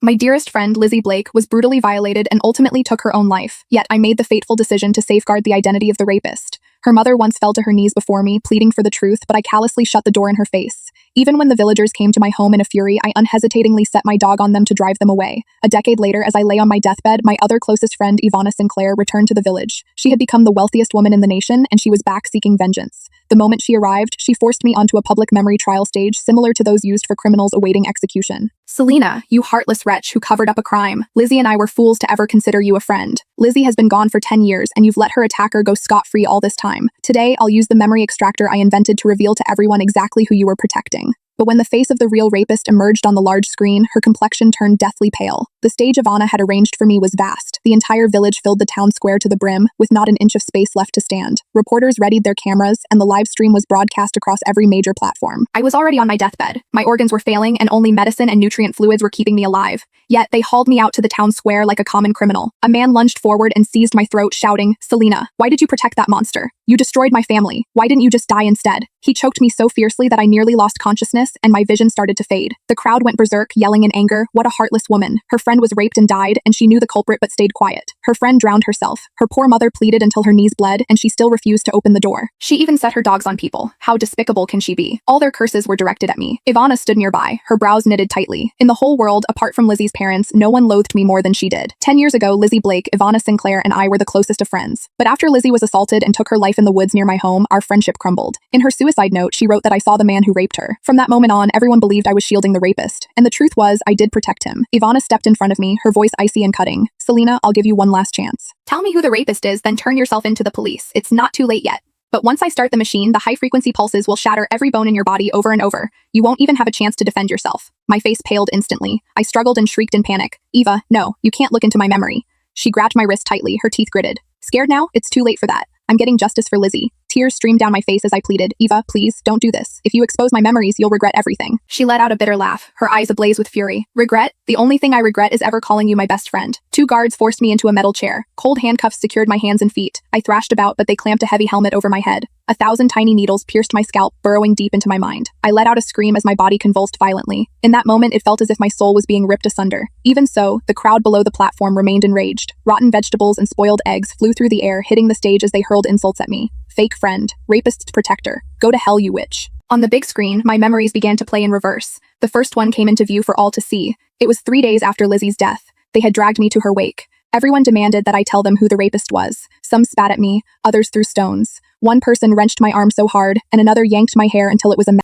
My dearest friend, Lizzie Blake, was brutally violated and ultimately took her own life, yet I made the fateful decision to safeguard the identity of the rapist. Her mother once fell to her knees before me, pleading for the truth, but I callously shut the door in her face. Even when the villagers came to my home in a fury, I unhesitatingly set my dog on them to drive them away. A decade later, as I lay on my deathbed, my other closest friend, Ivana Sinclair, returned to the village. She had become the wealthiest woman in the nation, and she was back seeking vengeance. The moment she arrived, she forced me onto a public memory trial stage similar to those used for criminals awaiting execution. Selena, you heartless wretch who covered up a crime. Lizzie and I were fools to ever consider you a friend. Lizzie has been gone for 10 years, and you've let her attacker go scot-free all this time. Today, I'll use the memory extractor I invented to reveal to everyone exactly who you were protecting. But when the face of the real rapist emerged on the large screen, her complexion turned deathly pale. The stage Ivana had arranged for me was vast. The entire village filled the town square to the brim, with not an inch of space left to stand. Reporters readied their cameras, and the live stream was broadcast across every major platform. I was already on my deathbed. My organs were failing, and only medicine and nutrient fluids were keeping me alive. Yet, they hauled me out to the town square like a common criminal. A man lunged forward and seized my throat, shouting, "Selena, why did you protect that monster? You destroyed my family. Why didn't you just die instead?" He choked me so fiercely that I nearly lost consciousness, and my vision started to fade. The crowd went berserk, yelling in anger, "What a heartless woman. Her friend was raped and died, and she knew the culprit but stayed quiet. Her friend drowned herself. Her poor mother pleaded until her knees bled, and she still refused to open the door. She even set her dogs on people. How despicable can she be?" All their curses were directed at me. Ivana stood nearby, her brows knitted tightly. In the whole world, apart from Lizzie's parents, no one loathed me more than she did. 10 years ago, Lizzie Blake, Ivana Sinclair, and I were the closest of friends. But after Lizzie was assaulted and took her life in the woods near my home, our friendship crumbled. In her suicide note, she wrote that I saw the man who raped her. From that moment on, everyone believed I was shielding the rapist. And the truth was, I did protect him. Ivana stepped in front of me, her voice icy and cutting. "Selena, I'll give you one last chance. Tell me who the rapist is, then turn yourself into the police. It's not too late yet. But once I start the machine, the high-frequency pulses will shatter every bone in your body over and over. You won't even have a chance to defend yourself." My face paled instantly. I struggled and shrieked in panic. "Eva, no, you can't look into my memory." She grabbed my wrist tightly, her teeth gritted. "Scared now? It's too late for that. I'm getting justice for Lizzie." Tears streamed down my face as I pleaded, "Eva, please, don't do this. If you expose my memories, you'll regret everything." She let out a bitter laugh, her eyes ablaze with fury. "Regret? The only thing I regret is ever calling you my best friend." 2 guards forced me into a metal chair. Cold handcuffs secured my hands and feet. I thrashed about, but they clamped a heavy helmet over my head. 1,000 tiny needles pierced my scalp, burrowing deep into my mind. I let out a scream as my body convulsed violently. In that moment, it felt as if my soul was being ripped asunder. Even so, the crowd below the platform remained enraged. Rotten vegetables and spoiled eggs flew through the air, hitting the stage as they hurled insults at me. "Fake friend. Rapist's protector. Go to hell, you witch." On the big screen, my memories began to play in reverse. The first one came into view for all to see. It was 3 days after Lizzie's death. They had dragged me to her wake. Everyone demanded that I tell them who the rapist was. Some spat at me, others threw stones. One person wrenched my arm so hard, and another yanked my hair until it was a mess.